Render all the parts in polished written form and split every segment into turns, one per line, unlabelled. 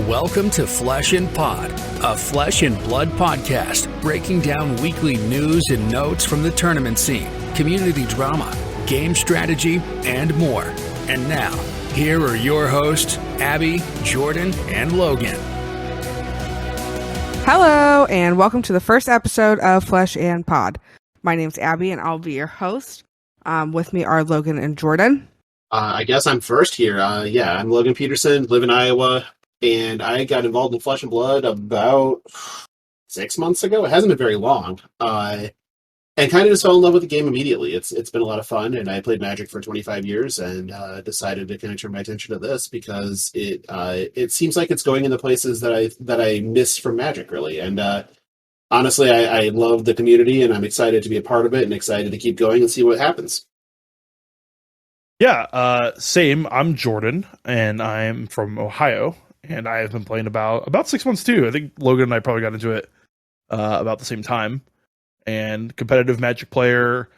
Welcome to Flesh and Pod, a Flesh and Blood podcast, breaking down weekly news and notes from the tournament scene, community drama, game strategy, and more. And now, here are your hosts, Abbie, Jordan, and Logan.
Hello, and welcome to the first episode of Flesh and Pod. My name's Abbie, and I'll be your host. With me are Logan and Jordan.
I guess I'm first here. I'm Logan Peterson, live in Iowa, and I got involved in Flesh and Blood about 6 months ago. It hasn't been very long, and kind of just fell in love with the game immediately. It's been a lot of fun, and I played Magic for 25 years, and decided to kind of turn my attention to this because it seems like it's going in the places that I miss from Magic, really. And honestly, I love the community, and I'm excited to be a part of it, and excited to keep going and see what happens.
Yeah, same. I'm Jordan, and I'm from Ohio, and I have been playing about 6 months too. I think Logan and I probably got into it about the same time. And competitive Magic player,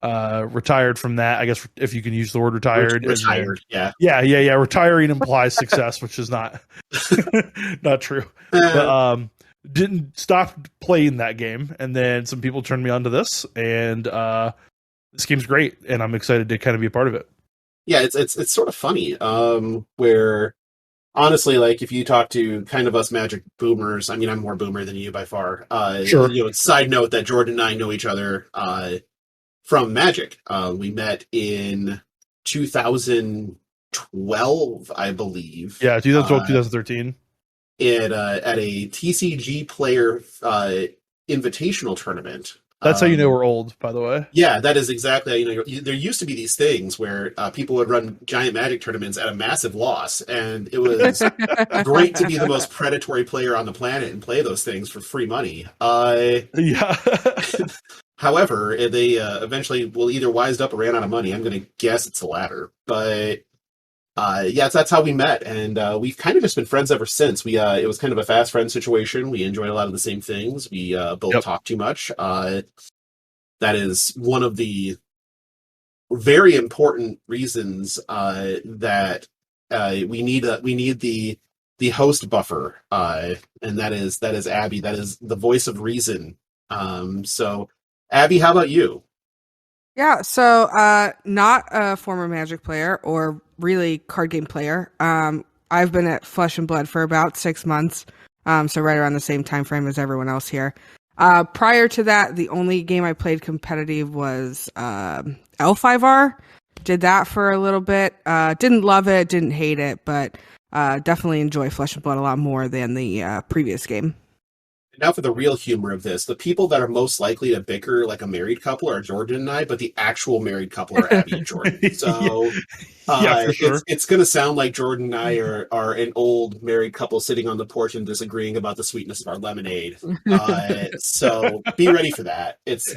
retired from that. I guess if you can use the word retired.
Retired, yeah.
Yeah. Retiring implies success, which is not not true. But didn't stop playing that game, and then some people turned me onto this, and this game's great, and I'm excited to kind of be a part of it.
Yeah, it's sort of funny, where honestly, like if you talk to kind of us Magic boomers, I mean, I'm more boomer than you by far.
Sure.
Side note that Jordan and I know each other from Magic. We met in 2012, I believe.
Yeah, 2012, 2013.
At a TCG player invitational tournament.
That's how you know we're old, by the way.
Yeah, that is exactly how you know. There used to be these things where people would run giant Magic tournaments at a massive loss, and it was great to be the most predatory player on the planet and play those things for free money.
Yeah.
However, they eventually will either wised up or ran out of money. I'm going to guess it's the latter. But that's how we met, and we've kind of just been friends ever since. It was kind of a fast friend situation. We enjoyed a lot of the same things. We both talk too much. That is one of the very important reasons that we need the host buffer, and that is Abbie. That is the voice of reason. So, Abbie, how about you?
Yeah, so not a former Magic player or really card game player. I've been at Flesh and Blood for about 6 months, so right around the same time frame as everyone else here. Prior to that, the only game I played competitive was L5R. Did that for a little bit. Didn't love it, didn't hate it, but definitely enjoy Flesh and Blood a lot more than the previous game.
Now for the real humor of this, the people that are most likely to bicker like a married couple are Jordan and I, but the actual married couple are Abbie and Jordan. So
for sure.
It's going to sound like Jordan and I are an old married couple sitting on the porch and disagreeing about the sweetness of our lemonade. So be ready for that. It's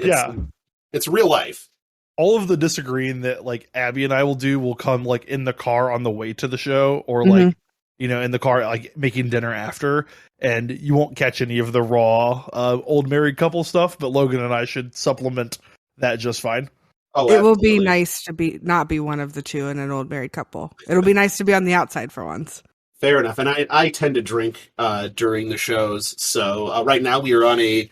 real life.
All of the disagreeing that like Abbie and I will do will come like in the car on the way to the show, or like in the car like making dinner after. And you won't catch any of the raw old married couple stuff, but Logan and I should supplement that just fine.
Oh,
it will be nice to not be one of the two in an old married couple. It'll be nice to be on the outside for once.
Fair enough. And I tend to drink during the shows. So right now we are on a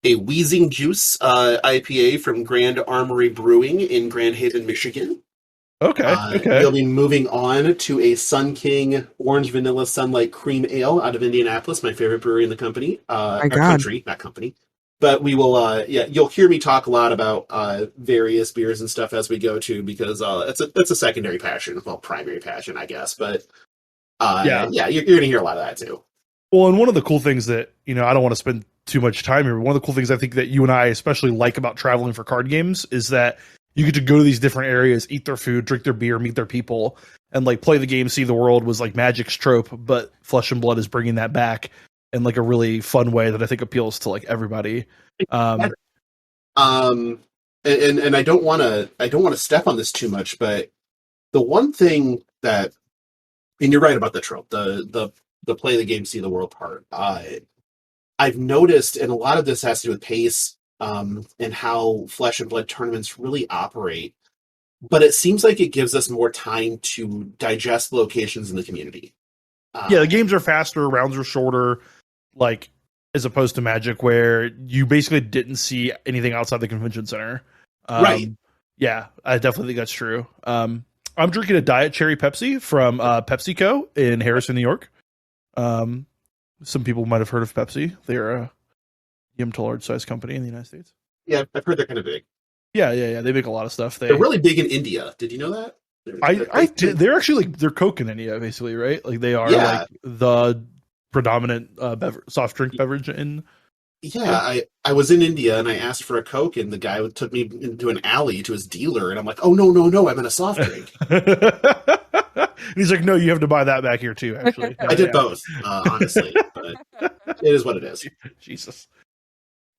Wheezing Juice IPA from Grand Armory Brewing in Grand Haven, Michigan.
Okay.
We'll be moving on to a Sun King Orange Vanilla Sunlight Cream Ale out of Indianapolis, my favorite brewery in the company. Country, not company. But we will, you'll hear me talk a lot about various beers and stuff as we go to, because that's a secondary passion, well, primary passion, I guess. But you're going to hear a lot of that too.
Well, and one of the cool things that, I don't want to spend too much time here, but one of the cool things I think that you and I especially like about traveling for card games is that you get to go to these different areas, eat their food, drink their beer, meet their people, and like play the game, see the world was like Magic's trope, but Flesh and Blood is bringing that back in like a really fun way that I think appeals to like everybody.
And I don't want to step on this too much, but the one thing that, and you're right about the trope, the play the game, see the world part. I've noticed, and a lot of this has to do with pace. And how Flesh and Blood tournaments really operate. But it seems like it gives us more time to digest locations in the community.
Yeah, the games are faster, rounds are shorter, like as opposed to Magic, where you basically didn't see anything outside the convention center.
Right.
Yeah, I definitely think that's true. I'm drinking a Diet Cherry Pepsi from PepsiCo in Harrison, New York. Some people might have heard of Pepsi. They're a medium to large size company in the United States.
Yeah, I've heard they're kind of big.
Yeah. They make a lot of stuff.
They're really big in India. Did you know that?
I did. They're actually like they're Coke in India, basically, right? Like they are like the predominant soft drink beverage in.
Yeah, I was in India and I asked for a Coke, and the guy took me into an alley to his dealer, and I'm like, oh no, I'm in a soft drink.
And he's like, no, you have to buy that back here too. Actually,
I did both, honestly, but it is what it is.
Jesus,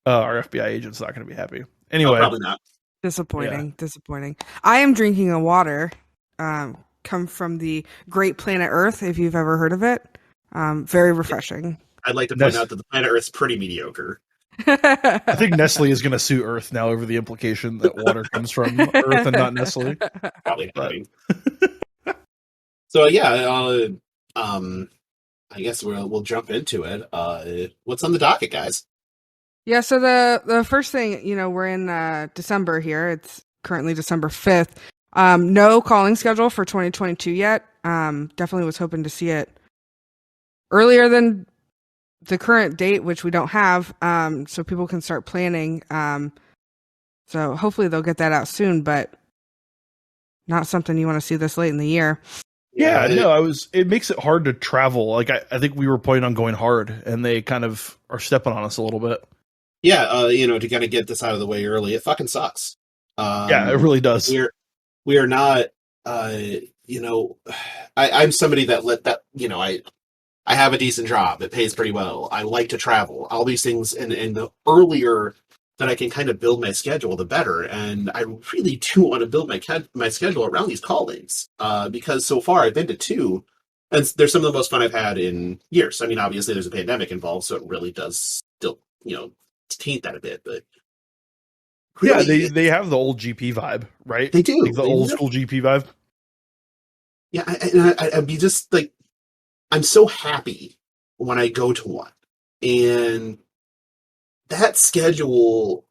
our FBI agent's not going to be happy. Anyway,
probably not.
Disappointing. I am drinking a water. Come from the Great Planet Earth, if you've ever heard of it. Very refreshing.
I'd like to point out that the planet Earth's pretty mediocre.
I think Nestle is going to sue Earth now over the implication that water comes from Earth and not Nestle.
Probably not. So yeah, I guess we'll jump into it. What's on the docket, guys?
Yeah, so the first thing, we're in December here. It's currently December 5th. No calling schedule for 2022 yet. Definitely was hoping to see it earlier than the current date, which we don't have, so people can start planning. So hopefully they'll get that out soon, but not something you want to see this late in the year.
Yeah, no, it makes it hard to travel. Like I think we were planning on going hard, and they kind of are stepping on us a little bit.
Yeah, to kind of get this out of the way early, it fucking sucks.
Yeah, it really does.
We are not, I'm somebody that I have a decent job. It pays pretty well. I like to travel. All these things, and the earlier that I can kind of build my schedule, the better. And I really do want to build my schedule around these callings, because so far I've been to two, and they're some of the most fun I've had in years. I mean, obviously there's a pandemic involved, so it really does still, taint that a bit. But really,
yeah, they have the old GP vibe, right?
They do.
Like the old school GP vibe.
Yeah, I'd be just like, I'm so happy when I go to one, and that schedule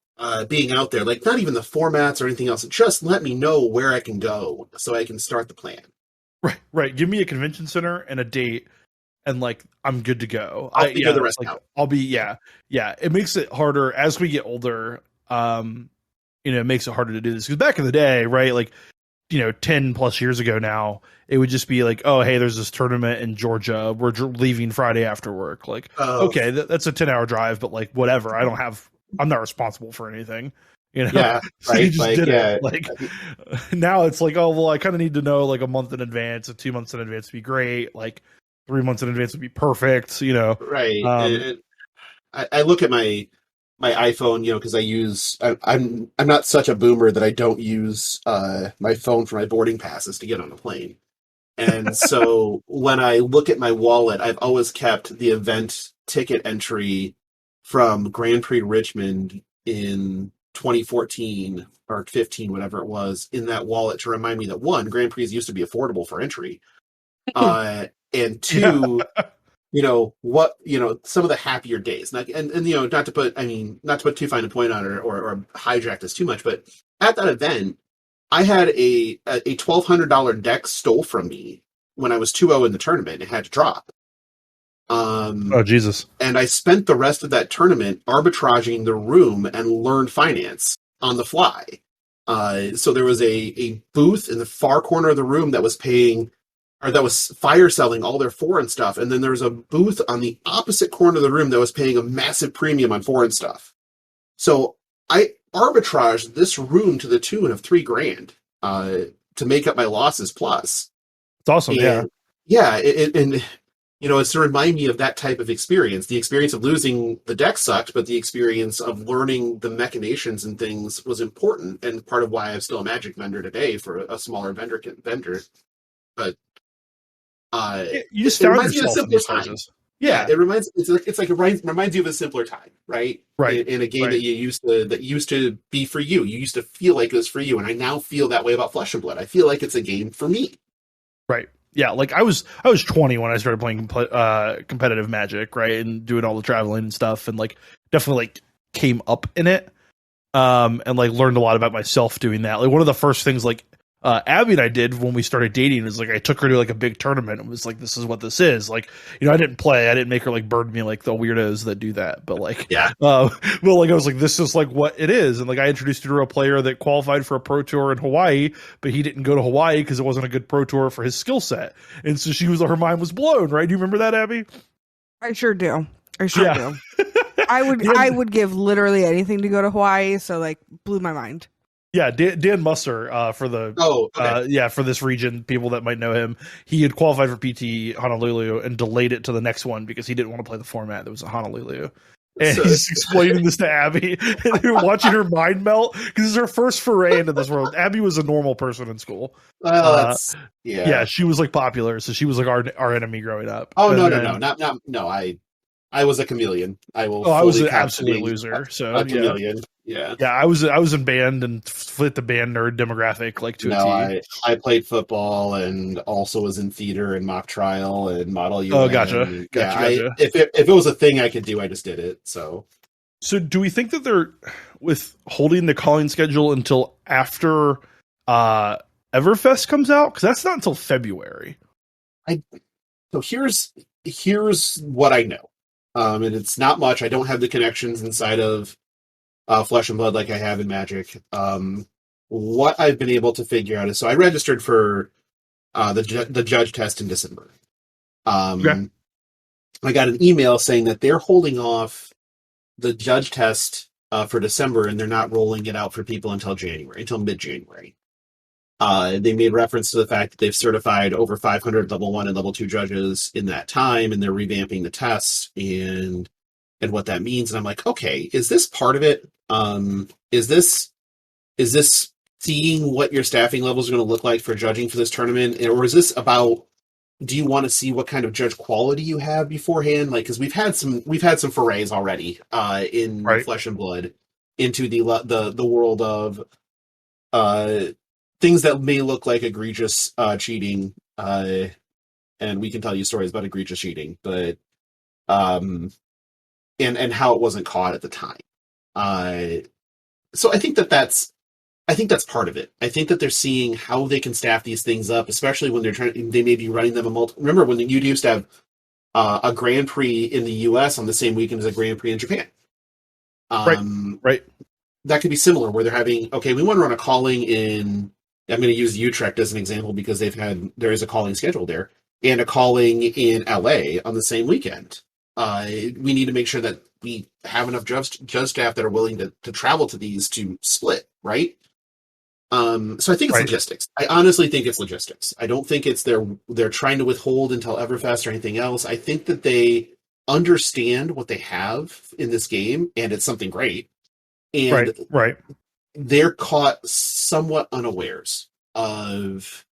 being out there, like not even the formats or anything else, just let me know where I can go so I can start the plan.
Right. Give me a convention center and a date, and like I'm good to go.
I'll figure the rest out.
I'll be yeah. It makes it harder as we get older. It makes it harder to do this because back in the day, right? Like 10 plus years ago now, it would just be like, oh, hey, there's this tournament in Georgia. We're leaving Friday after work. Like, okay, that's a 10-hour drive, but like, whatever. I'm not responsible for anything,
Yeah,
so
right.
you just did it. Like, now it's like, oh, well, I kind of need to know like a month in advance, or 2 months in advance would be great. Like 3 months in advance would be perfect,
Right. I look at my iPhone, because I'm not such a boomer that I don't use my phone for my boarding passes to get on a plane. And so when I look at my wallet, I've always kept the event ticket entry from Grand Prix Richmond in 2014 or 15, whatever it was, in that wallet to remind me that one, Grand Prix used to be affordable for entry. And two, some of the happier days, not to put too fine a point on it or hijack this too much, but at that event, I had a $1,200 deck stole from me when I was 2-0 in the tournament and had to drop.
Oh, Jesus.
And I spent the rest of that tournament arbitraging the room and learned finance on the fly. So there was a booth in the far corner of the room that was fire selling all their foreign stuff. And then there was a booth on the opposite corner of the room that was paying a massive premium on foreign stuff. So I arbitraged this room to the tune of $3,000 to make up my losses plus.
It's awesome.
And, yeah. It's to remind me of that type of experience. The experience of losing the deck sucked, but the experience of learning the machinations and things was important, and part of why I'm still a Magic vendor today for a smaller vendor. But
you just found yourself in these places.
Yeah, it reminds you of a simpler time, right?
Right.
In a game that used to be for you. You used to feel like it was for you, and I now feel that way about Flesh and Blood. I feel like it's a game for me.
Right. Yeah, like I was 20 when I started playing competitive Magic, right, and doing all the traveling and stuff, and like definitely like came up in it, and like learned a lot about myself doing that. Like one of the first things like Abbie and I did when we started dating is like I took her to like a big tournament and was like, this is what this is. Like, you know, I didn't make her like bird me like the weirdos that do that, but like,
Yeah.
but like I was like, this is like what it is. And like I introduced her to a player that qualified for a pro tour in Hawaii, but he didn't go to Hawaii because it wasn't a good pro tour for his skill set. And so her mind was blown, right? Do you remember that, Abbie?
I sure do. Do. I would give literally anything to go to Hawaii. So like blew my mind.
Yeah, Dan Musser for the for this region, people that might know him, he had qualified for PT Honolulu and delayed it to the next one because he didn't want to play the format that was at Honolulu. And he's explaining this to Abbie, and they were watching her mind melt because it's her first foray into this world. Abbie was a normal person in school. Yeah, she was like popular, so she was like our enemy growing up.
Oh, no, I was a chameleon. I was an absolute loser. So a chameleon. Yeah.
I was in band and fit the band nerd demographic like to a T.
I played football and also was in theater and mock trial and model UN.
Oh, gotcha.
If it was a thing I could do, I just did it. So
do we think that they're with holding the calling schedule until after Everfest comes out? Because that's not until February.
So here's what I know. And it's not much. I don't have the connections inside of Flesh and Blood like I have in Magic. What I've been able to figure out is, so I registered for the judge test in December. I got an email saying that they're holding off the judge test for December, and they're not rolling it out for people until mid-January. They made reference to the fact that they've certified over 500 level 1 and level 2 judges in that time, and they're revamping the tests and what that means. And I'm like, okay, is this part of it? Is this seeing what your staffing levels are going to look like for judging for this tournament? Or is this about, do you want to see what kind of judge quality you have beforehand? Like, because we've had some forays already in Flesh and Blood into the world of things that may look like egregious cheating, and we can tell you stories about egregious cheating, but and how it wasn't caught at the time. So I think that's part of it. I think that they're seeing how they can staff these things up, especially when they may be running them remember when you used to have a Grand Prix in the US on the same weekend as a Grand Prix in Japan.
Right.
That could be similar, where they're having, okay, we want to run a calling in, I'm going to use Utrecht as an example because there is a calling scheduled there, and a calling in LA on the same weekend. We need to make sure that we have enough judge staff that are willing to travel to these to split, right? So I think it's logistics. I honestly think it's logistics. I don't think it's they're trying to withhold until Everfest or anything else. I think that they understand what they have in this game, and it's something great. And they're caught somewhat unawares of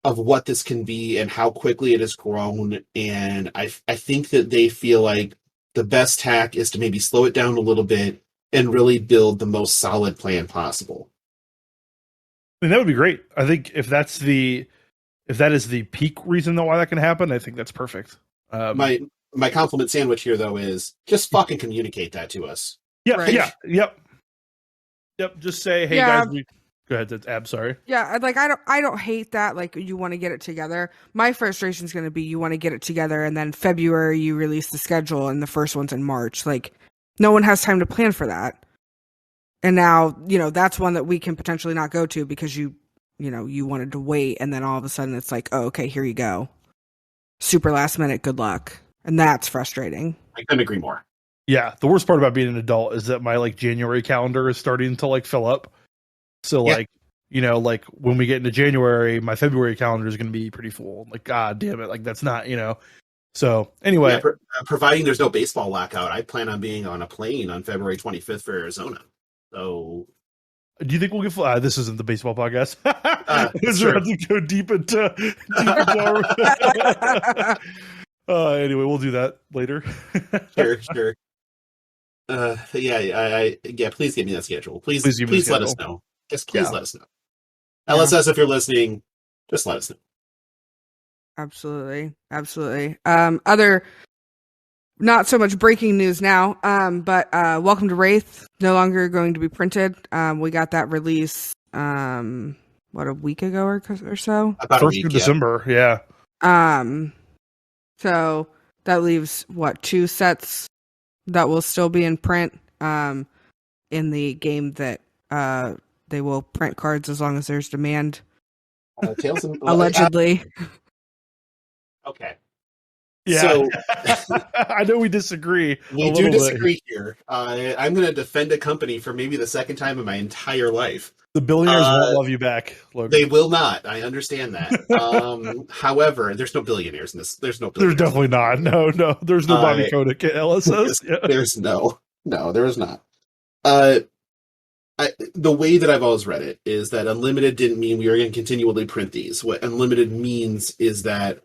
what this can be and how quickly it has grown. And I think that they feel like the best tack is to maybe slow it down a little bit and really build the most solid plan possible.
I mean, that would be great. I think if that is the peak reason why that can happen, I think that's perfect.
My compliment sandwich here, though, is just fucking communicate that to us.
Yep. Just say, hey guys. Go ahead, Ab. Sorry.
Yeah, like I don't hate that. Like you want to get it together. My frustration is going to be you want to get it together, and then February you release the schedule, and the first one's in March. Like no one has time to plan for that. And now that's one that we can potentially not go to because you wanted to wait, and then all of a sudden it's like, oh, okay, here you go, super last minute, good luck, and that's frustrating.
I couldn't agree more.
Yeah, the worst part about being an adult is that my January calendar is starting to fill up. So when we get into January, my February calendar is going to be pretty full. Like, God damn it. That's not, So anyway,
providing there's no baseball lockout, I plan on being on a plane on February 25th for Arizona. So
do you think we'll get, this isn't the baseball podcast.
Sure.
We're to go deep into anyway, we'll do that later.
Sure. Please give me that schedule. Please let us know. Just please let us know. LSS, if you're listening, just let us know.
Absolutely. Absolutely. Other not so much breaking news now, but Welcome to Rathe, no longer going to be printed. We got that release, what, a week ago or so?
About a
First
week,
of
yeah.
December, yeah.
So that leaves, what, 2 sets that will still be in print in the game that they will print cards as long as there's demand.
Tales and
Allegedly.
okay.
Yeah.
So
I know we disagree.
we do disagree here. I'm going to defend a company for maybe the second time in my entire life.
The billionaires won't love you back, Logan.
They will not. I understand that. However, there's no billionaires in this. There's no
There's
billionaires.
definitely not. No. There's no Bobby Kotick at LSS. Yeah.
There's no, there is not. The way that I've always read it is that unlimited didn't mean we were going to continually print these. What unlimited means is that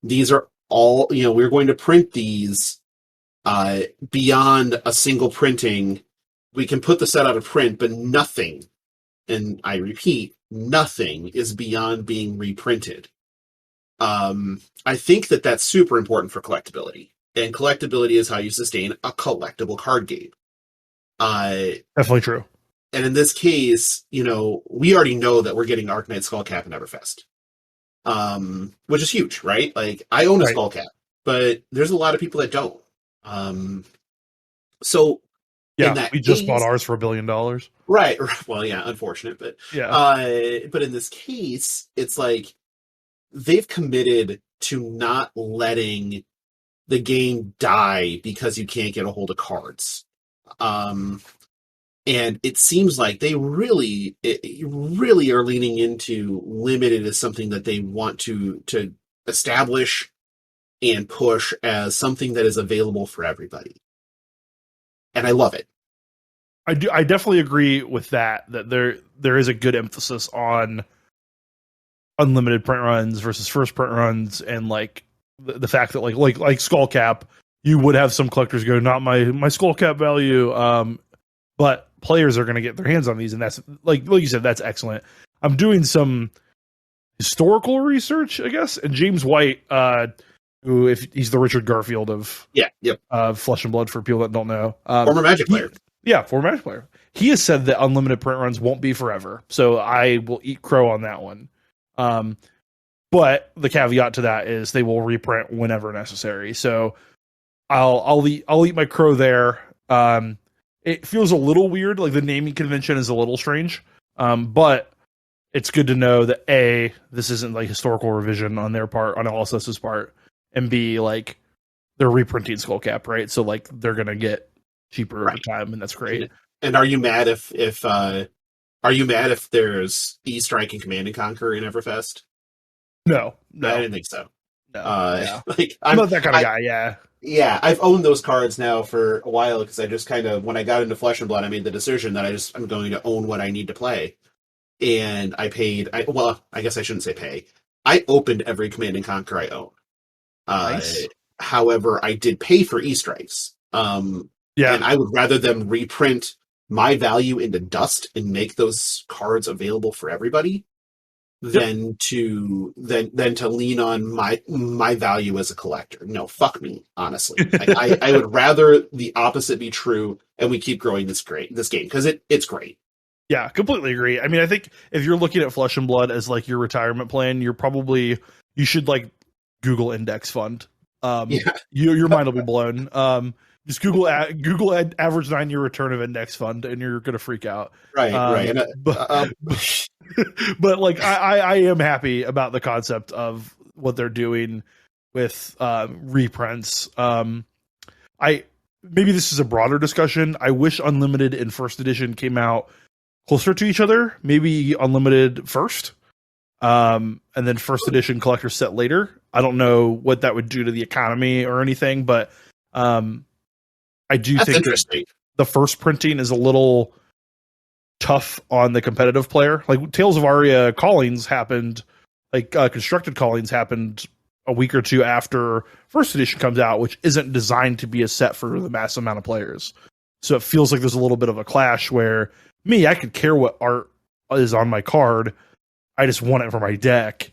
these are all, we're going to print these beyond a single printing. We can put the set out of print, but nothing, and I repeat, nothing is beyond being reprinted. I think that that's super important for collectability, and collectability is how you sustain a collectible card game.
Definitely true.
And in this case, we already know that we're getting Arknight Skullcap and Everfest, which is huge, right? Like, I own a Skullcap, but there's a lot of people that don't. So,
yeah, we just bought ours for $1 billion.
Right. Well, yeah, unfortunate, but
yeah.
But in this case, it's like they've committed to not letting the game die because you can't get a hold of cards. And it seems like they really are leaning into limited as something that they want to establish and push as something that is available for everybody. And I love it.
I definitely agree with that there is a good emphasis on unlimited print runs versus first print runs, and like the fact that like Skullcap, you would have some collectors go, not my Skullcap value, but players are going to get their hands on these, and that's like you said, that's excellent. I'm doing some historical research, I guess, and James White, who, if he's the Richard Garfield of Flesh and Blood for people that don't know,
former Magic player.
Former Magic player. He has said that unlimited print runs won't be forever, so I will eat crow on that one. But the caveat to that is they will reprint whenever necessary. So I'll eat my crow there. It feels a little weird, like the naming convention is a little strange, but it's good to know that A, this isn't like historical revision on their part, on LSS's part, and B, like they're reprinting Skullcap, right? So like they're gonna get cheaper over time, and that's great.
And are you mad if there's E-Strike and Command and Conquer in Everfest?
No,
I didn't think so.
No,
like
I'm not that kind of guy. Yeah.
Yeah, I've owned those cards now for a while because I just kind of, when I got into Flesh and Blood, I made the decision that I'm going to own what I need to play. And I guess I shouldn't say pay. I opened every Command and Conquer I own.
Nice.
However, I did pay for E-Strikes. And I would rather them reprint my value into dust and make those cards available for everybody than to lean on my value as a collector. No, fuck me, honestly. I would rather the opposite be true, and we keep growing this game because it's great.
Yeah, completely agree. I mean, I think if you're looking at Flesh and Blood as like your retirement plan, you should like Google index fund. Your mind will be blown. Just Google average 9-year return of index fund, and you're gonna freak out.
Right.
But like I am happy about the concept of what they're doing with reprints. Maybe this is a broader discussion. I wish Unlimited and First Edition came out closer to each other. Maybe Unlimited first, and then First Edition collector set later. I don't know what that would do to the economy or anything, but I do think that the first printing is a little tough on the competitive player. Like Tales of Aria Callings happened, like constructed Callings happened a week or two after First Edition comes out, which isn't designed to be a set for the mass amount of players. So it feels like there's a little bit of a clash where I could care what art is on my card. I just want it for my deck.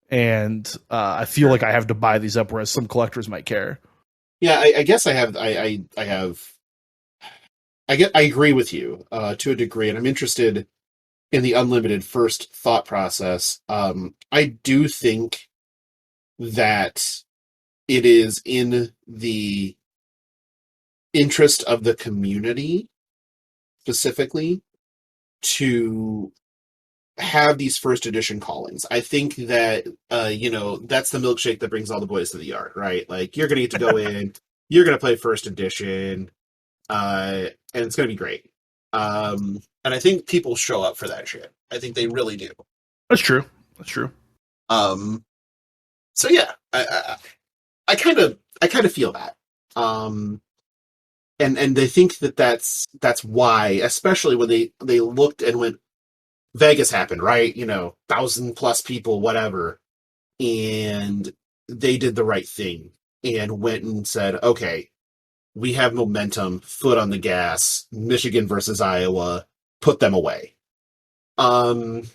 and I feel like I have to buy these up, whereas some collectors might care.
Yeah, I guess I agree with you to a degree, and I'm interested in the unlimited first thought process. I do think that it is in the interest of the community specifically to have these first edition callings. I think that that's the milkshake that brings all the boys to the yard, right? Like, you're gonna get to go in, you're gonna play first edition, and it's gonna be great. And I think people show up for that shit. I think they really do.
That's true.
So yeah, I kind of feel that. And they think that's why, especially when they looked and went, Vegas happened, right? 1,000+ people, whatever. And they did the right thing and went and said, okay, we have momentum, foot on the gas, Michigan versus Iowa, put them away. And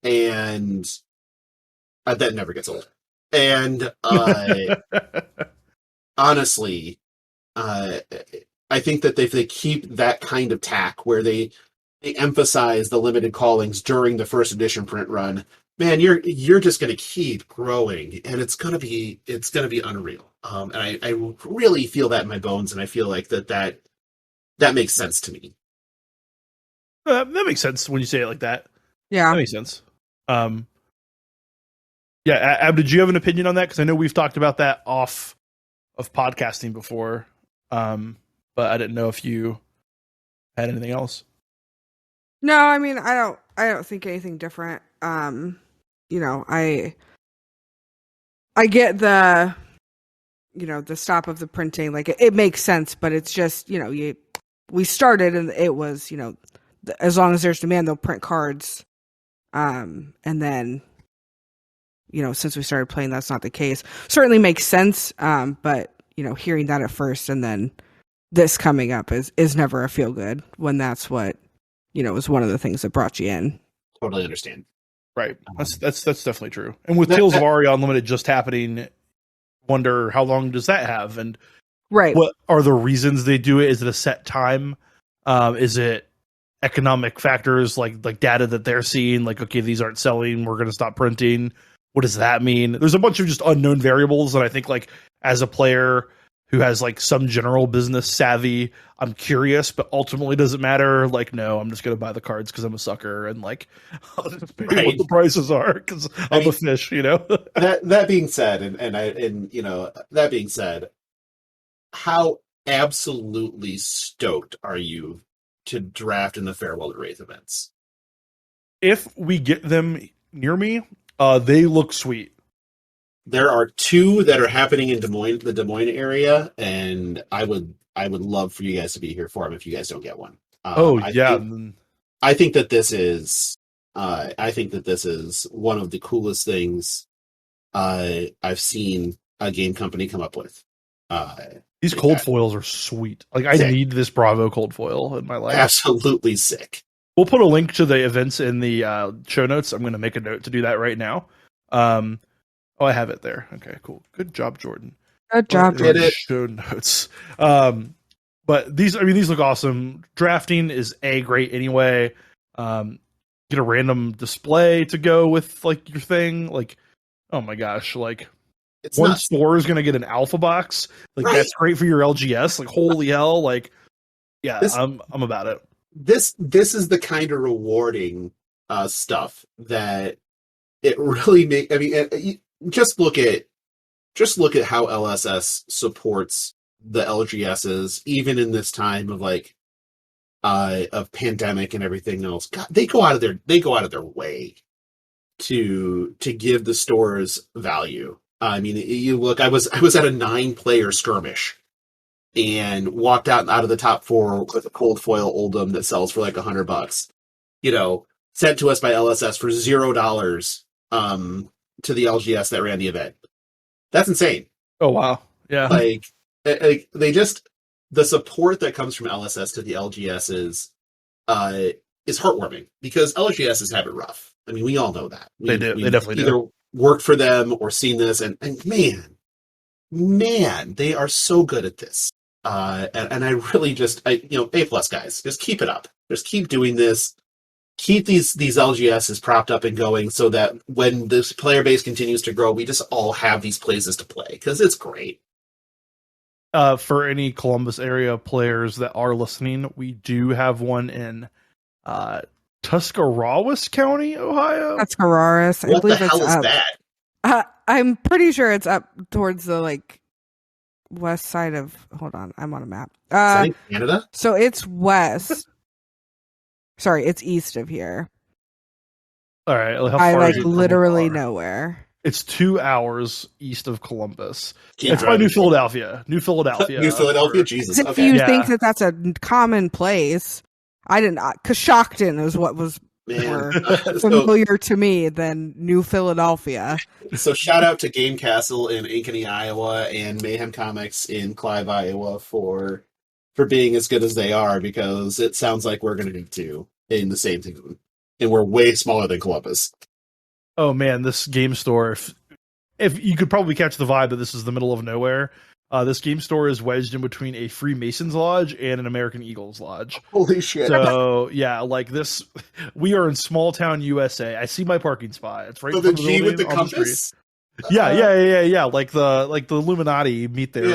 that never gets old. And honestly, I think that if they keep that kind of tack where they emphasize the limited callings during the first edition print run, man, you're just going to keep growing, and it's going to be unreal. And I really feel that in my bones, and I feel like that makes sense to me.
That makes sense when you say it like that.
Yeah,
that makes sense. Yeah, Ab, did you have an opinion on that? Because I know we've talked about that off of podcasting before, but I didn't know if you had anything else.
No, I mean, I don't think anything different. I get the stop of the printing, like it makes sense, but it's just, we started and it was, as long as there's demand, they'll print cards. And then, since we started playing, that's not the case. Certainly makes sense. But hearing that at first and then this coming up is never a feel good when that's what, is one of the things that brought you in.
Totally understand.
Right. That's definitely true. And with Tales of Aria Unlimited just happening, wonder how long does that have? And
right.
What are the reasons they do it? Is it a set time? Is it economic factors like data that they're seeing? Like, okay, these aren't selling, we're going to stop printing. What does that mean? There's a bunch of just unknown variables. And I think, like, as a player who has like some general business savvy, I'm curious, but ultimately does it matter? Like, no, I'm just going to buy the cards because I'm a sucker, and like, I'll just pay what the prices are because I'm a fish,
That being said, that being said, how absolutely stoked are you to draft in the Farewell to Rathe events?
If we get them near me, they look sweet.
There are 2 that are happening in the Des Moines area, and I would love for you guys to be here for them if you guys don't get one. I think that this is one of the coolest things I've seen a game company come up with.
These cold foils are sweet. Like, I need this Bravo cold foil in my life.
Absolutely sick.
We'll put a link to the events in the show notes. I'm going to make a note to do that right now. Oh, I have it there. Okay, cool. Good job, Jordan.
Good job, Jordan.
Show notes. But these look awesome. Drafting is great anyway. Get a random display to go with like your thing. Like, oh my gosh, like it's one store is gonna get an alpha box. Like, right. That's great for your LGS. Like, holy hell! Like, yeah, I'm about it.
This is the kind of rewarding stuff that it really makes. I mean, just look at how LSS supports the LGSs, even in this time of like of pandemic and everything else. God, they go out of their way to give the stores value. I mean, you look. I was at a 9-player skirmish and walked out of the top 4 with a cold foil Oldham that sells for like $100. Sent to us by LSS for $0 to the LGS that ran the event. That's insane.
Oh wow, yeah.
Like they just, the support that comes from LSS to the LGSs is heartwarming because LGSs have it rough. I mean, we all know that.
They do. They definitely do.
worked for them or seen this, and man, they are so good at this. And I really A plus guys, just keep it up. Just keep doing this. Keep these LGSs propped up and going so that when this player base continues to grow, we just all have these places to play because it's great.
For any Columbus area players that are listening, we do have one in Tuscarawas County, Ohio.
Tuscarawas.
What the hell is that?
I'm pretty sure it's up towards the west side of. Hold on, I'm on a map.
Is that in Canada?
So it's west. Sorry, it's east of here.
All right, how far
I
is it
literally nowhere.
It's 2 hours east of Columbus.
Can't
It's by New Philadelphia. New Philadelphia.
New Philadelphia, Jesus.
If
Okay.
you think that that's a common place, I didn't. Coshocton is what was more familiar to me than New Philadelphia.
So shout out to Game Castle in Ankeny, Iowa, and Mayhem Comics in Clive, Iowa, for being as good as they are, because it sounds like we're going to do two in the same thing, and we're way smaller than Columbus.
Oh man, this game store, if you could probably catch the vibe that this is the middle of nowhere, this game store is wedged in between a Freemasons Lodge and an American Eagles Lodge.
Holy shit.
So yeah, this, we are in small town USA. I see my parking spot. It's right
So
in
the
front of
G with the
building on
compass?
Yeah. Like the Illuminati meet there.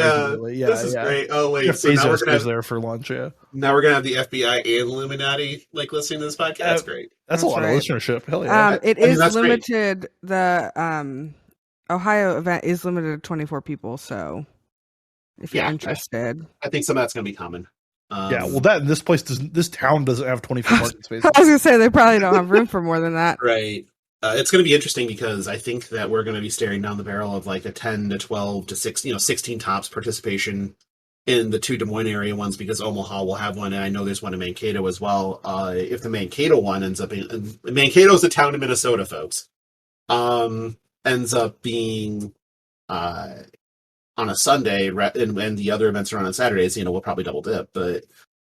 Yeah, this is great. Oh wait, so now
Bezos goes there for lunch. Yeah,
now we're gonna have the FBI and Illuminati listening to this podcast. That's great.
That's a lot of listenership. Hell yeah!
It is limited. Great. The Ohio event is limited to 24 people. So if you're interested,
I think some of that's gonna be common.
This town doesn't have 24 parking spaces.
I was gonna say they probably don't have room for more than that.
Right. It's going to be interesting because I think that we're going to be staring down the barrel of a 10 to 12 to 16 tops participation in the two Des Moines area ones, because Omaha will have one, and I know there's one in Mankato as well. If the Mankato one ends up being... Mankato's a town in Minnesota, folks. Ends up being on a Sunday, and the other events are on Saturdays, we'll probably double dip, but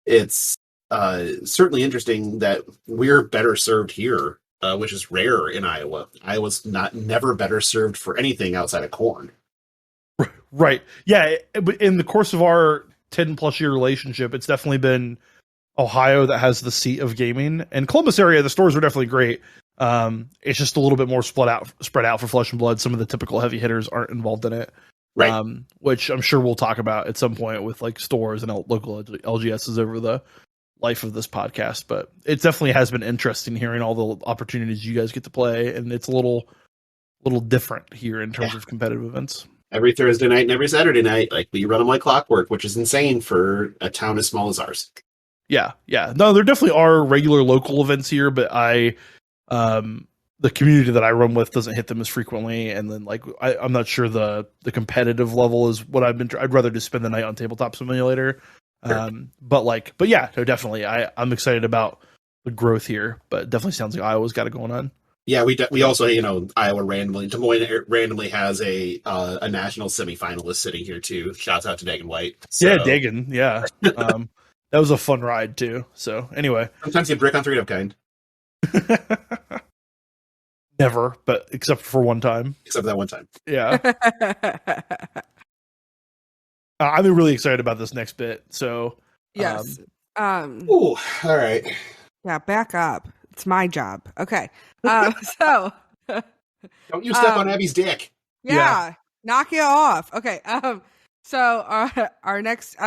it's certainly interesting that we're better served here. Which is rare in Iowa. Iowa's never better served for anything outside of corn.
Right. Yeah. But in the course of our 10+ year relationship, it's definitely been Ohio that has the seat of gaming. And Columbus area, the stores are definitely great. It's just a little bit more spread out for Flesh and Blood. Some of the typical heavy hitters aren't involved in it.
Right.
Which I'm sure we'll talk about at some point with stores and local LGSs over the life of this podcast, but it definitely has been interesting hearing all the opportunities you guys get to play, and it's a little different here in terms of competitive events.
Every Thursday night and every Saturday night, we run them like clockwork, which is insane for a town as small as ours.
Yeah. No, there definitely are regular local events here, but the community that I run with doesn't hit them as frequently, and then I'm not sure the competitive level is what I'd rather just spend the night on Tabletop Simulator. Sure. But yeah, no, definitely. I'm excited about the growth here, but it definitely sounds like Iowa's got it going on.
Yeah, we also, Iowa Des Moines randomly has a national semifinalist sitting here too. Shouts out to Dagan White. So.
Yeah, Dagan. Yeah. That was a fun ride too. So anyway,
sometimes you brick on 3 up kind.
Never, but except for one time.
Except for that one time.
Yeah. I'm really excited about this next bit. So
yes.
Ooh, all right.
Yeah, back up. It's my job. Okay. So
don't you step on Abbie's dick.
Yeah. Knock it off. Okay. So our next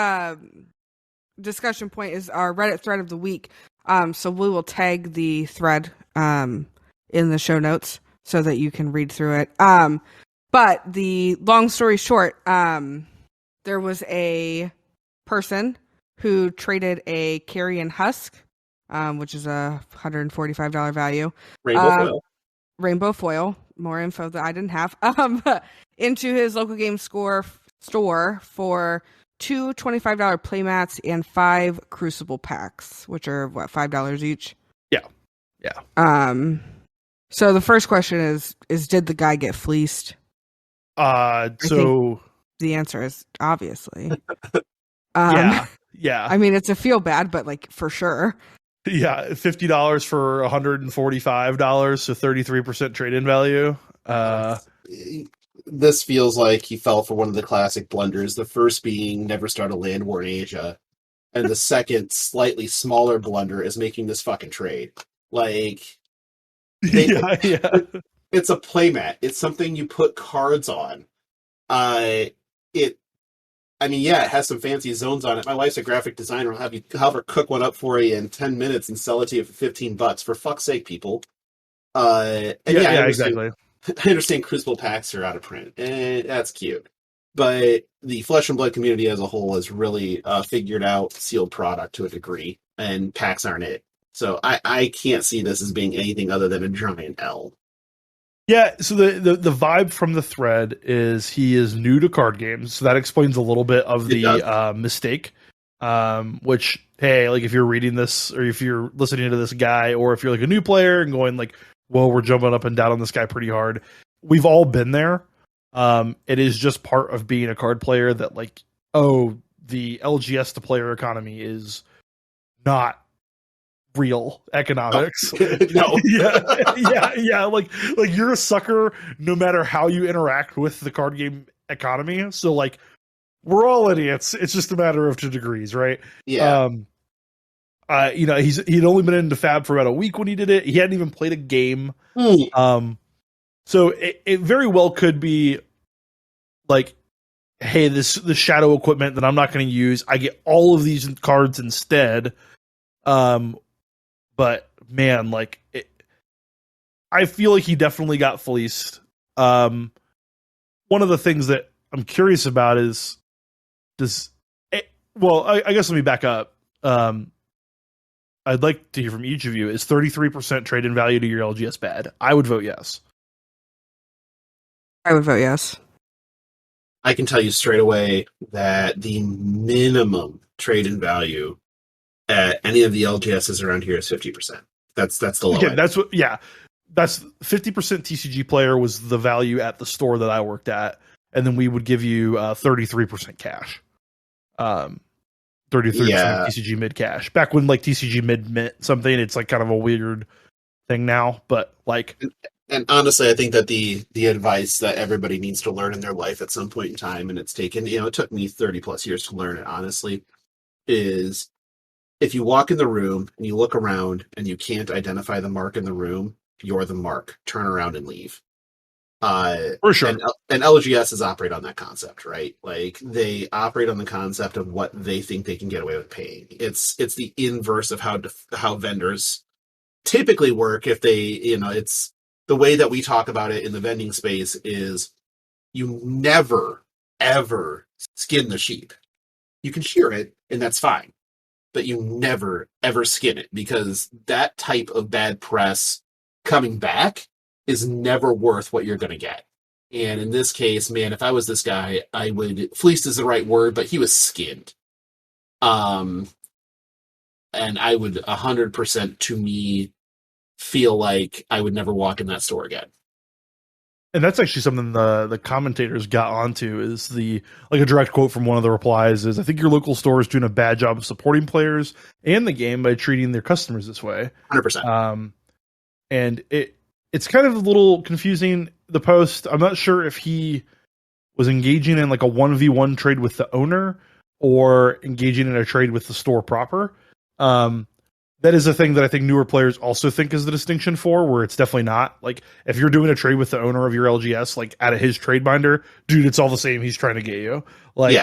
discussion point is our Reddit thread of the week. So we will tag the thread in the show notes so that you can read through it. But the long story short, there was a person who traded a carrion husk, which is a $145 value. Rainbow foil. More info that I didn't have. Into his local game store for 2 $25 playmats and 5 crucible packs, which are $5 each.
Yeah.
So the first question is did the guy get fleeced? The answer is obviously.
Yeah.
I mean, it's a feel bad, but for sure.
Yeah, $50 for $145, so 33% trade-in value.
This feels like he fell for one of the classic blunders. The first being never start a land war in Asia, and the second, slightly smaller blunder is making this fucking trade. Like,
Yeah.
it's a playmat. It's something you put cards on. It has some fancy zones on it. My wife's a graphic designer. I'll have her cook one up for you in 10 minutes and sell it to you for $15. For fuck's sake, people.
Exactly.
I understand Crucible packs are out of print, and that's cute. But the Flesh and Blood community as a whole has really figured out sealed product to a degree, and packs aren't it. So I can't see this as being anything other than a giant L.
Yeah, so the vibe from the thread is he is new to card games, so that explains a little bit of the mistake. Which, hey, like if you're reading this or if you're listening to this guy, or if you're like a new player and going like, "Well, we're jumping up and down on this guy pretty hard," we've all been there. It is just part of being a card player that like, oh, the LGS to player economy is not real economics.
No.
yeah. Like you're a sucker no matter how you interact with the card game economy. So like we're all idiots. It's just a matter of 2 degrees, right?
Yeah.
He'd only been into Fab for about a week when he did it. He hadn't even played a game. So it very well could be like, hey, the shadow equipment that I'm not going to use, I get all of these cards instead. But man, like I feel like he definitely got fleeced. One of the things that I'm curious about is, I guess let me back up. I'd like to hear from each of you. Is 33% trade-in value to your LGS bad? I would vote yes.
I would vote yes.
I can tell you straight away that the minimum trade-in value at any of the LGSs around here is 50%. That's the low end.
That's 50% TCG player was the value at the store that I worked at, and then we would give you 33% cash. 33% TCG mid cash. Back when like TCG mid meant something, it's like kind of a weird thing now, but like.
And honestly, I think that the advice that everybody needs to learn in their life at some point in time, and it's taken, it took me 30 plus years to learn it, honestly, is if you walk in the room and you look around and you can't identify the mark in the room, you're the mark. Turn around and leave.
For sure.
And LGSs operate on that concept, right? Like they operate on the concept of what they think they can get away with paying. It's the inverse of how vendors typically work. If they, it's the way that we talk about it in the vending space is you never, ever skin the sheep. You can shear it and that's fine, but you never, ever skin it because that type of bad press coming back is never worth what you're going to get. And in this case, man, if I was this guy, I would, fleeced is the right word, but he was skinned. And I would 100% to me feel like I would never walk in that store again.
And that's actually something the commentators got onto is a direct quote from one of the replies is, I think your local store is doing a bad job of supporting players and the game by treating their customers this way.
100%.
And it's kind of a little confusing, the post. I'm not sure if he was engaging in like a 1v1 trade with the owner or engaging in a trade with the store proper. That is a thing that I think newer players also think is the distinction for, where it's definitely not. Like, if you're doing a trade with the owner of your LGS, like, out of his trade binder, dude, it's all the same. He's trying to get you. Like,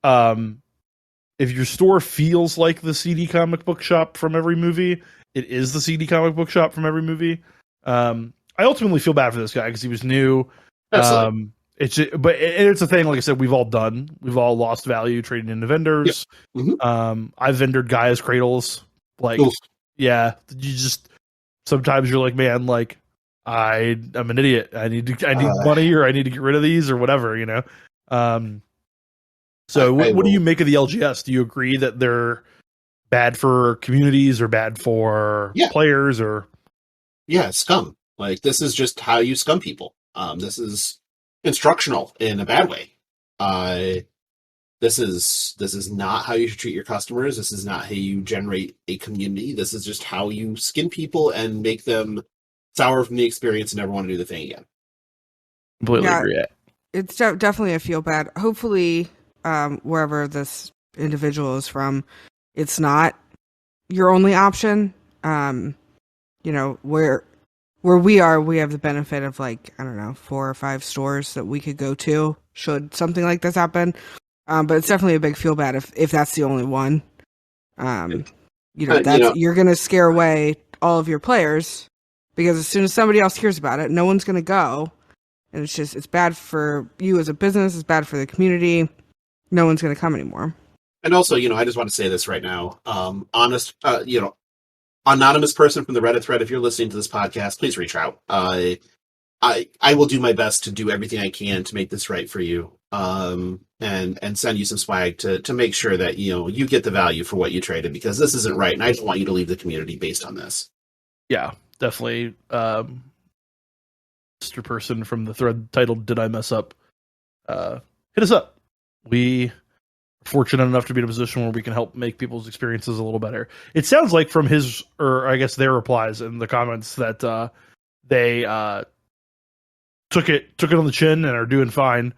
if your store feels like the CD comic book shop from every movie, it is the CD comic book shop from every movie. I ultimately feel bad for this guy because he was new.
Absolutely.
It's a thing, like I said, we've all done. We've all lost value trading into vendors.
Yep. Mm-hmm.
I've vendored Gaia's Cradles. Like,
Oof.
yeah, you just, sometimes you're like, man, like, I'm an idiot. I need money, or I need to get rid of these or whatever, So what do you make of the LGS? Do you agree that they're bad for communities or bad for players or?
Yeah, scum. Like, this is just how you scum people. This is instructional in a bad way. This is not how you should treat your customers. This is not how you generate a community. This is just how you skin people and make them sour from the experience and never want to do the thing again.
Completely agree.
It's definitely a feel bad. Hopefully, wherever this individual is from, it's not your only option. Where we are, we have the benefit of 4 or 5 stores that we could go to should something like this happen. But it's definitely a big feel bad if that's the only one. You're going to scare away all of your players, because as soon as somebody else hears about it, no one's going to go. And it's bad for you as a business. It's bad for the community. No one's going to come anymore.
And also, I just want to say this right now. Anonymous person from the Reddit thread, if you're listening to this podcast, please reach out. I will do my best to do everything I can to make this right for you. And send you some swag to make sure that, you get the value for what you traded, because this isn't right. And I don't want you to leave the community based on this.
Yeah, definitely. Mr. Person from the thread titled "Did I Mess Up?" Hit us up. We are fortunate enough to be in a position where we can help make people's experiences a little better. It sounds like from his, or I guess their replies in the comments, that they took it on the chin and are doing fine.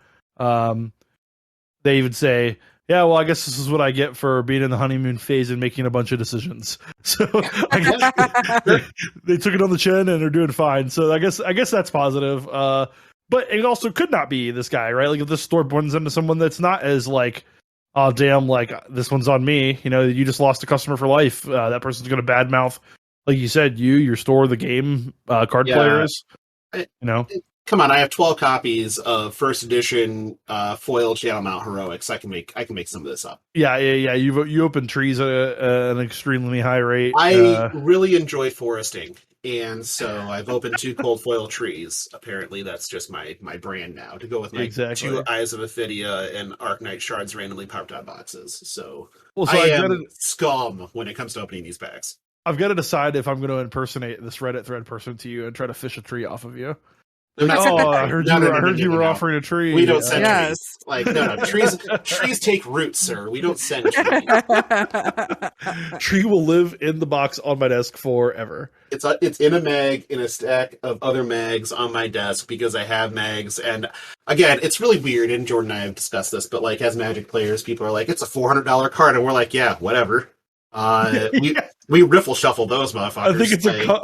They even say, yeah, well, I guess this is what I get for being in the honeymoon phase and making a bunch of decisions. So I guess they took it on the chin and are doing fine. So I guess that's positive. But it also could not be this guy, right? Like, if this store runs into someone that's not as oh damn, this one's on me. You just lost a customer for life. That person's going to badmouth, like you said, your store, the game, card players.
Come on, I have 12 copies of first edition foil channel mount heroics. I can make some of this up.
Yeah. You open trees at an extremely high rate.
I really enjoy foresting, and so I've opened 2 cold foil trees. Apparently, that's just my brand now, to go with my 2 Eyes of Ophidia and Arknight shards randomly popped out boxes. So I am scum when it comes to opening these packs.
I've got to decide if I'm going to impersonate this Reddit thread person to you and try to fish a tree off of you. I heard you were offering a tree.
We don't send trees. Trees take roots, sir. We don't send trees.
Tree will live in the box on my desk forever.
It's in a mag, in a stack of other mags on my desk, because I have mags. And again, it's really weird, and Jordan and I have discussed this, but as Magic players, people are like, it's a $400 card, and we're like, yeah, whatever. We riffle shuffle those motherfuckers.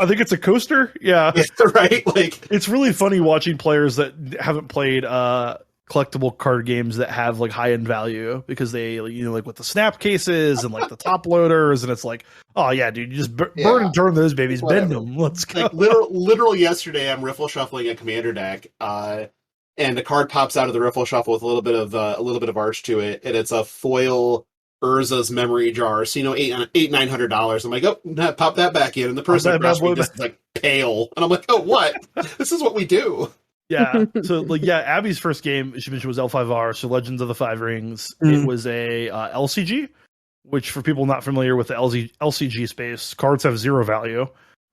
I think it's a coaster. Yeah,
right.
It's really funny watching players that haven't played collectible card games that have high end value, because they with the snap cases and the top loaders, and it's oh yeah, dude, you just burn and turn those babies, bend them. Let's go.
Literally yesterday, I'm riffle shuffling a commander deck, and the card pops out of the riffle shuffle with a little bit of arch to it, and it's a foil Urza's memory jar, so $800-$900. I'm like, oh, pop that back in, and the person across me just pale, and I'm like, oh, what? This is what we do.
Yeah. So Abbie's first game, she mentioned, was L5R, so Legends of the Five Rings. It was a LCG, which, for people not familiar with the LCG space, cards have 0 value.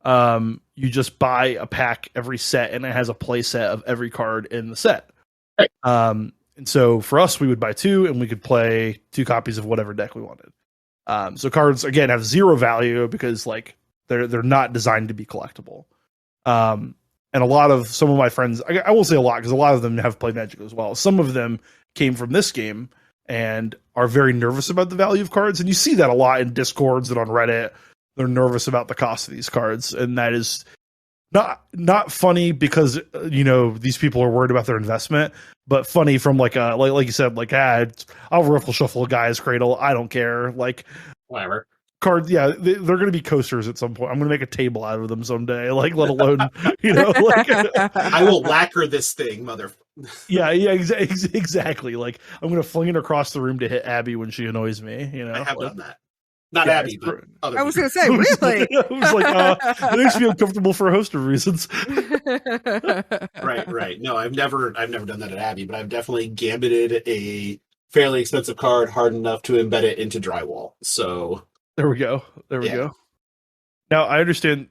You just buy a pack every set, and it has a play set of every card in the set.
Right.
And so for us, we would buy 2, and we could play 2 copies of whatever deck we wanted. So cards, again, have 0 value, because they're not designed to be collectible. And some of my friends, I will say a lot, because a lot of them have played Magic as well. Some of them came from this game and are very nervous about the value of cards. And you see that a lot in Discords and on Reddit. They're nervous about the cost of these cards. And that is not funny, because these people are worried about their investment, but funny from like you said, I'll riffle shuffle a guy's cradle, I don't care,
whatever.
Cards, yeah, they're going to be coasters at some point. I'm going to make a table out of them someday, let alone
I will lacquer this thing, mother.
Yeah, exactly. I'm going to fling it across the room to hit Abbie when she annoys me.
I have done that. Not Abbie, but other
I was going to say, really?
I was it makes me uncomfortable for a host of reasons.
Right. No, I've never done that at Abbie, but I've definitely gambited a fairly expensive card hard enough to embed it into drywall. So
there we go. Now I understand.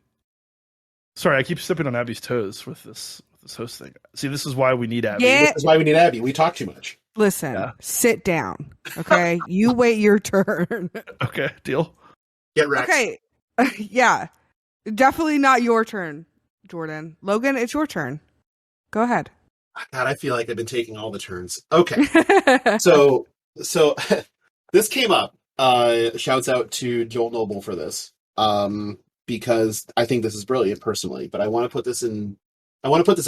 Sorry, I keep stepping on Abbie's toes with this host thing. See, this is why we need Abbie.
Yeah.
This is why we need Abbie. We talk too much.
Listen, sit down. Okay, you wait your turn.
Okay, deal.
Get wrecked.
Okay, yeah, definitely not your turn. Jordan. Logan, it's your turn. Go ahead.
God, I feel like I've been taking all the turns. Okay. So this came up. Shouts out to Joel Noble for this. Because I think this is brilliant personally, but I want to put this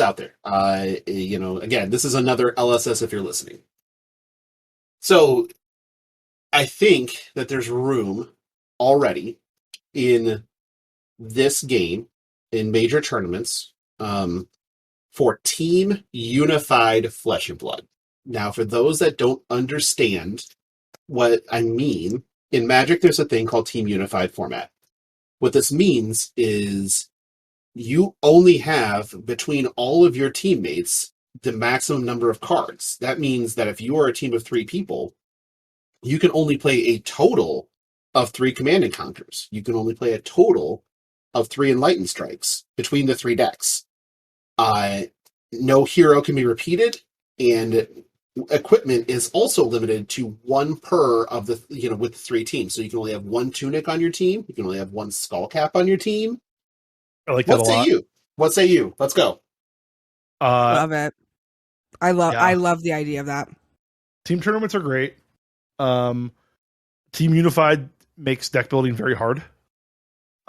out there. Again, this is another LSS if you're listening. So I think that there's room already in this game in major tournaments for team unified Flesh and Blood. Now, for those that don't understand what I mean, in Magic, there's a thing called team unified format. What this means is you only have between all of your teammates the maximum number of cards. That means that if you are a team of 3 people, you can only play a total of 3 command encounters. You can only play a total of 3 enlightened strikes between the 3 decks. No hero can be repeated, and equipment is also limited to 1 per of the, with the 3 teams. So you can only have 1 tunic on your team. You can only have 1 skull cap on your team.
I like that a lot.
What say you? Let's go.
Love it. I love the idea of that.
Team tournaments are great. Team unified makes deck building very hard.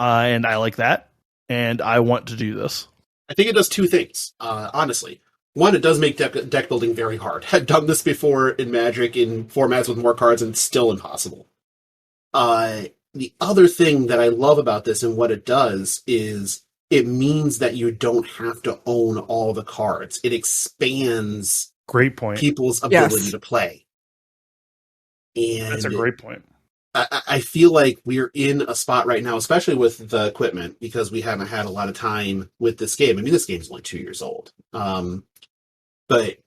And I like that. And I want to do this.
I think it does 2 things, honestly. One, it does make deck building very hard. I've done this before in Magic in formats with more cards, and it's still impossible. The other thing that I love about this and what it does is it means that you don't have to own all the cards. It expands
great point.
People's ability to play. And
that's a great point.
I feel like we're in a spot right now, especially with the equipment, because we haven't had a lot of time with this game. I mean, this game is only 2 years old. But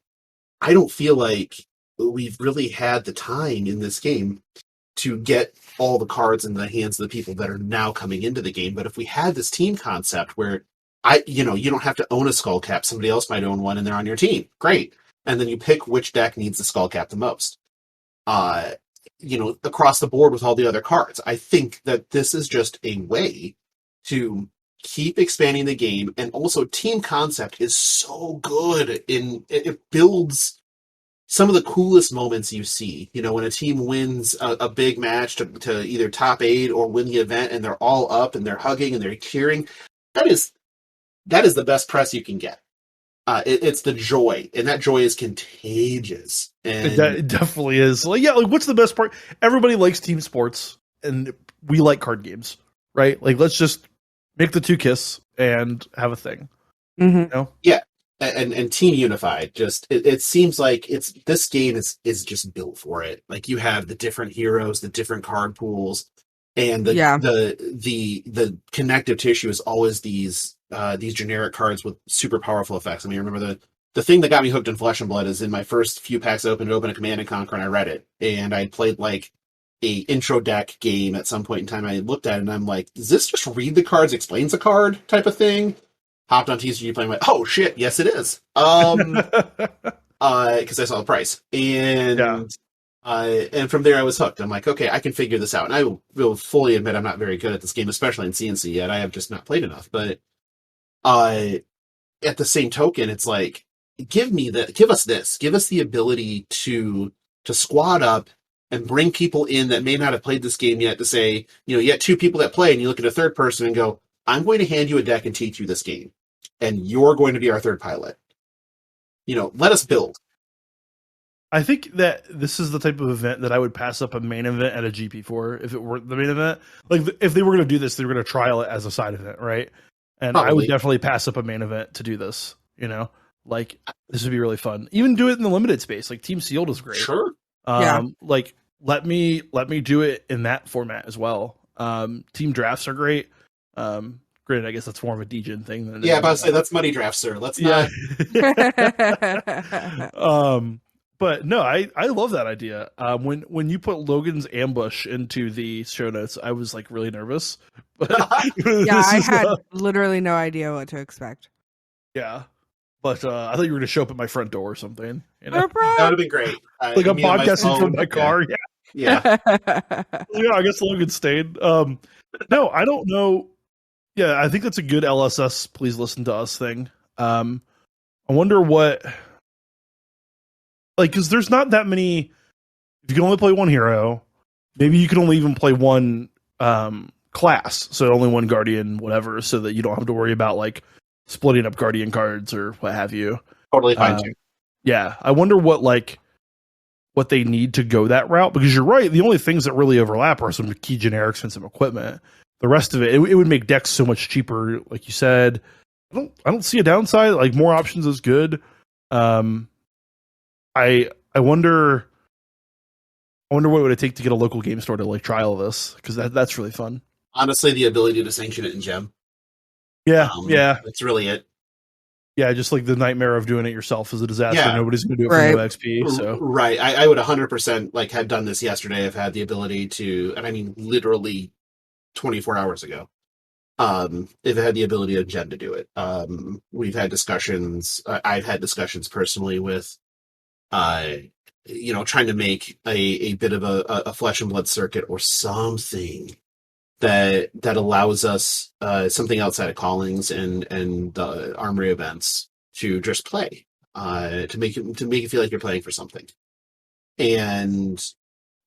I don't feel like we've really had the time in this game to get all the cards in the hands of the people that are now coming into the game. But if we had this team concept where you don't have to own a skull cap, somebody else might own one and they're on your team. Great. And then you pick which deck needs the skull cap the most. Across the board with all the other cards. I think that this is just a way to keep expanding the game, and also team concept is so good it builds some of the coolest moments you see. When a team wins a big match to either top 8 or win the event, and they're all up and they're hugging and they're cheering. That is the best press you can get. It's the joy, and that joy is contagious. And
it definitely is. What's the best part? Everybody likes team sports, and we like card games, right? Let's just make the 2 kiss and have a thing.
Mm-hmm.
Yeah, and team unified. Just it seems like this game is just built for it. Like, you have the different heroes, the different card pools, and the connective tissue is always these generic cards with super powerful effects. I mean, I remember the thing that got me hooked in Flesh and Blood is in my first few packs I opened a Command and Conquer, and I read it, and I played like a intro deck game at some point in time. I looked at it and I'm like, is this just read the cards, explains a card type of thing? Hopped on TCG Play and went, oh shit, yes it is. Because I saw the price. And from there I was hooked. I'm like, okay, I can figure this out. And I will fully admit I'm not very good at this game, especially in CNC yet. I have just not played enough. But at the same token, it's like, give us this. Give us the ability to squad up and bring people in that may not have played this game yet, to say, you have 2 people that play, and you look at a third person and go, I'm going to hand you a deck and teach you this game, and you're going to be our third pilot. Let us build.
I think that this is the type of event that I would pass up a main event at a GP for if it were the main event. If they were going to do this, they were going to trial it as a side event, right? And probably. I would definitely pass up a main event to do this. This would be really fun. Even do it in the limited space. Team Sealed is great.
Sure.
Let me do it in that format as well. Team drafts are great. Granted, I guess that's more of a DGen thing than
about to say that's money drafts, sir. Let's not.
But no, I love that idea. When you put Logan's Ambush into the show notes, I was really nervous.
I had literally no idea what to expect.
Yeah. But I thought you were going to show up at my front door or something.
That would have been great.
A podcasting from my car.
Yeah.
I guess Logan stayed. No, I don't know. Yeah, I think that's a good LSS. Please listen to us thing. I wonder what, like, because there's not that many. If you can only play one hero, maybe you can only even play one class, so only one guardian, whatever, so that you don't have to worry about like splitting up guardian cards or what have you.
Totally fine too.
Yeah, I wonder what they need to go that route, because you're right. The only things that really overlap are some key generics and some equipment. The rest of it would make decks so much cheaper, like you said. I don't see a downside. Like, more options is good. I wonder what it would take to get a local game store to like trial this, because that's really fun.
Honestly, the ability to sanction it in Gem.
Yeah,
that's really it.
Yeah, just like the nightmare of doing it yourself is a disaster.
Yeah.
Nobody's going to do it for no XP. So
right, I would 100% like have done this yesterday. I've had the ability to, and I mean literally 24 hours ago. If it had the ability of Jen to do it. We've had discussions. I've had discussions personally with, trying to make a bit of a flesh and blood circuit or something that allows us something outside of callings and the armory events to just play, to make it feel like you're playing for something. And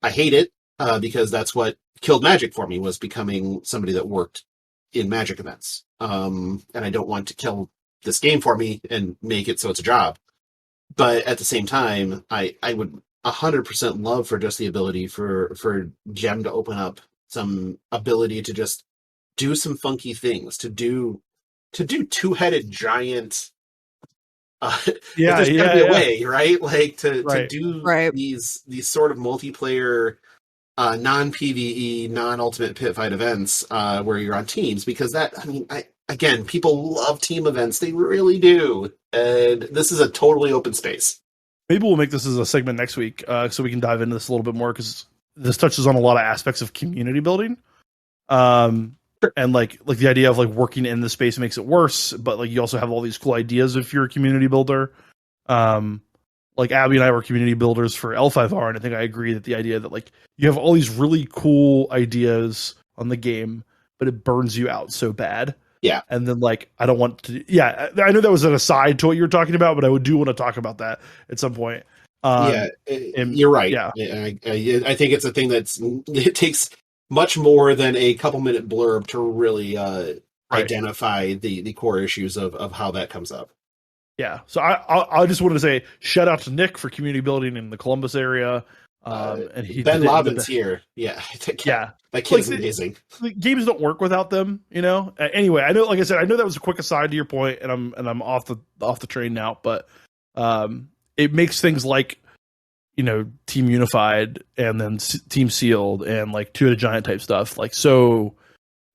I hate it because that's what killed Magic for me, was becoming somebody that worked in Magic events. And I don't want to kill this game for me and make it so it's a job. But at the same time, I would 100% love for just the ability for Gem to open up some ability to just do some funky things, to do two-headed giant. There's gotta be a way, right? Like to do these sort of multiplayer, non-PvE, non-ultimate pit fight events where you're on teams, because again, people love team events. They really do. And this is a totally open space.
Maybe we'll make this as a segment next week, so we can dive into this a little bit more, because this touches on a lot of aspects of community building. And like the idea of like working in the space makes it worse, but like you also have all these cool ideas if you're a community builder. Like Abbie and I were community builders for L5R, and I think I agree that the idea that like you have all these really cool ideas on the game, but it burns you out so bad.
Yeah.
And then like, I don't want to, I know that was an aside to what you were talking about, but I do want to talk about that at some point.
You're right.
Yeah.
I think it's a thing it takes much more than a couple minute blurb to really identify the core issues of how that comes up.
Yeah. So I just wanted to say shout out to Nick for community building in the Columbus area. And
Ben Lovin's here. Yeah. That kid's amazing.
The games don't work without them, Anyway, I know, like I said, I know that was a quick aside to your point, and I'm off the train now, but it makes things like, Team Unified and then Team Sealed and like Two of the Giant type stuff like so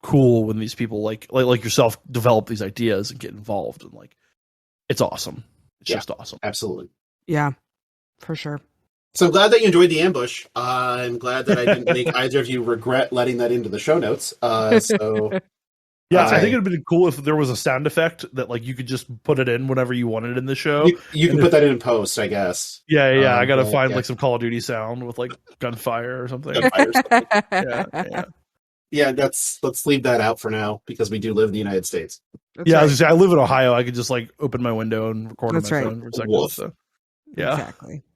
cool when these people like yourself develop these ideas and get involved, and like it's awesome. It's just awesome.
Absolutely.
Yeah, for sure.
So I'm glad that you enjoyed the ambush. I'm glad that I didn't make either of you regret letting that into the show notes. I think
it'd been cool if there was a sound effect that like you could just put it in whenever you wanted in the show.
You can put that in post, I guess.
Yeah. I gotta find like some Call of Duty sound with like gunfire or something.
Yeah, let's leave that out for now, because we do live in the United States.
That's right.
I was gonna say, I live in Ohio. I could just like open my window and record on my phone for a second. So. Yeah,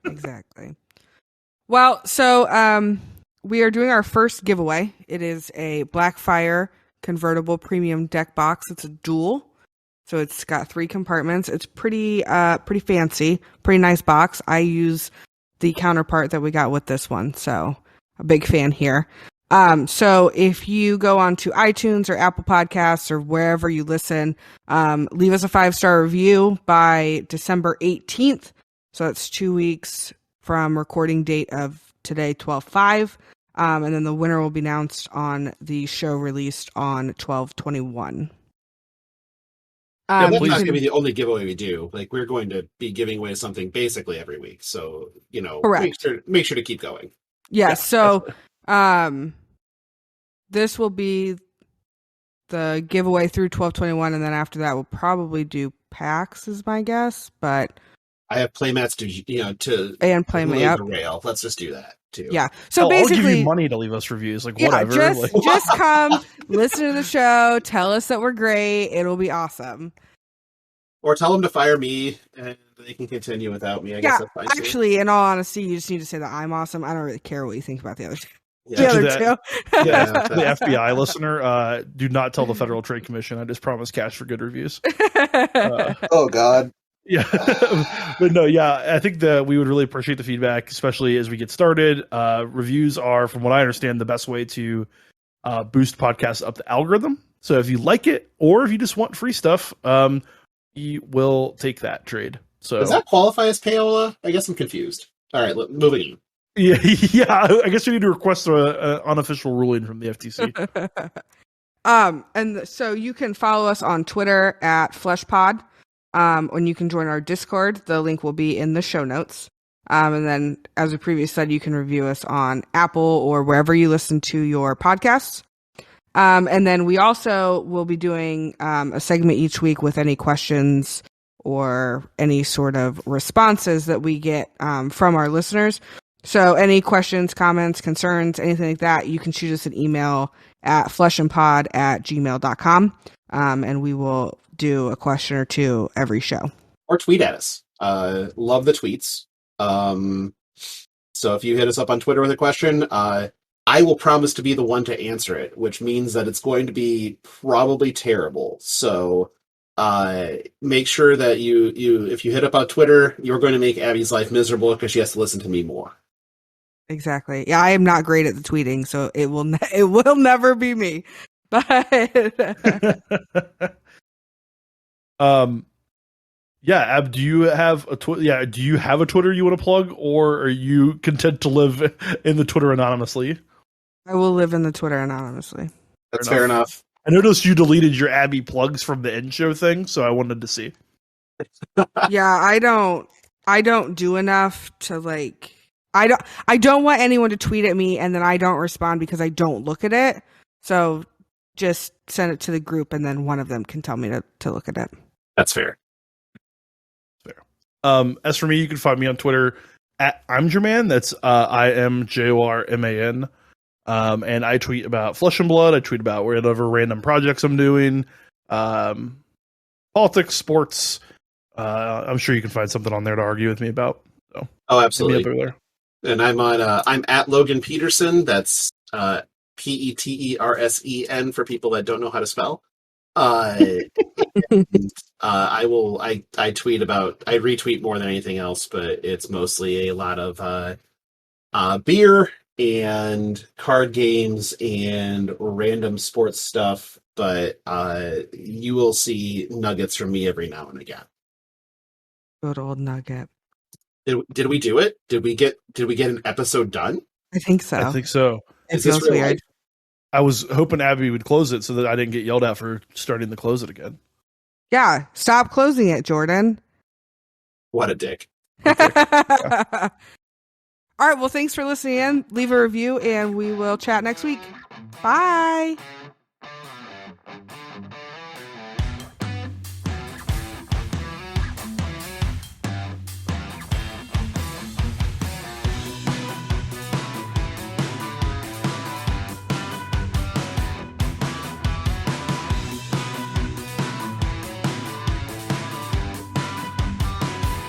exactly. Well, so we are doing our first giveaway. It is a Blackfire convertible premium deck box. It's a dual, so it's got 3 compartments. It's pretty fancy, pretty nice box. I use the counterpart that we got with this one, so a big fan here. So if you go onto iTunes or Apple Podcasts or wherever you listen, leave us a 5-star review by December 18th. So that's 2 weeks from recording date of today, 12/5. And then the winner will be announced on the show released on 12/21.
That's not going to be the only giveaway we do. Like, we're going to be giving away something basically every week. So, make sure to keep going.
Yeah. So, this will be the giveaway through 12/21, and then after that, we'll probably do packs, is my guess. But
I have playmats to
And Playmate,
relay
yep.
the rail. Let's just do that too.
Yeah. So
I'll give
basically,
you money to leave us reviews. Like,
yeah,
whatever.
just come, listen to the show, tell us that we're great. It'll be awesome.
Or tell them to fire me, and they can continue without me. I guess that's fine too.
Actually, in all honesty, you just need to say that I'm awesome. I don't really care what you think about the other two.
Yeah.
The other
To
two.
Yeah.
The FBI listener, do not tell the Federal Trade Commission. I just promise cash for good reviews.
Oh God.
Yeah, but no, yeah, I think that we would really appreciate the feedback, especially as we get started. Reviews are, from what I understand, the best way to boost podcasts up the algorithm. So if you like it, or if you just want free stuff, we will take that trade. So
Does that qualify as payola? I guess I'm confused. All right, moving on.
Yeah. I guess we need to request an unofficial ruling from the FTC.
And so you can follow us on Twitter at FleshPod. And you can join our Discord. The link will be in the show notes. And then, as we previously said, you can review us on Apple or wherever you listen to your podcasts. And then we also will be doing a segment each week with any questions or any sort of responses that we get from our listeners. So any questions, comments, concerns, anything like that, you can shoot us an email at fleshandpod@gmail.com. And we will do a question or two every show.
Or tweet at us. Love the tweets. So if you hit us up on Twitter with a question, I will promise to be the one to answer it, which means that it's going to be probably terrible. So make sure that you if you hit up on Twitter, you're going to make Abbie's life miserable because she has to listen to me more.
Exactly. Yeah, I am not great at the tweeting, so it will never be me. But
yeah, Ab, do you have a do you have a Twitter you want to plug, or are you content to live in the Twitter anonymously?
I will live in the Twitter anonymously.
That's fair enough.
I noticed you deleted your Abbie plugs from the end show thing, so I wanted to see.
Yeah, I don't do enough to like I don't want anyone to tweet at me and then I don't respond because I don't look at it. So just send it to the group and then one of them can tell me to look at it.
That's fair.
As for me, you can find me on Twitter at I'mJorman. That's IMJORMAN. And I tweet about Flesh and Blood. I tweet about whatever random projects I'm doing. Politics, sports. I'm sure you can find something on there to argue with me about. So,
oh, absolutely.
Hit me up over there.
And I'm on. I'm at Logan Peterson. That's PETERSEN for people that don't know how to spell. I retweet more than anything else, but it's mostly a lot of beer and card games and random sports stuff. But you will see nuggets from me every now and again.
Good old nugget.
Did we do it? Did we get an episode done?
I think so.
I think so.
It feels weird.
Life?
I was hoping Abbie would close it so that I didn't get yelled at for starting to close it again.
Yeah, stop closing it, Jordan.
What a dick.
All right, well, thanks for listening in. Leave a review, and we will chat next week. Bye.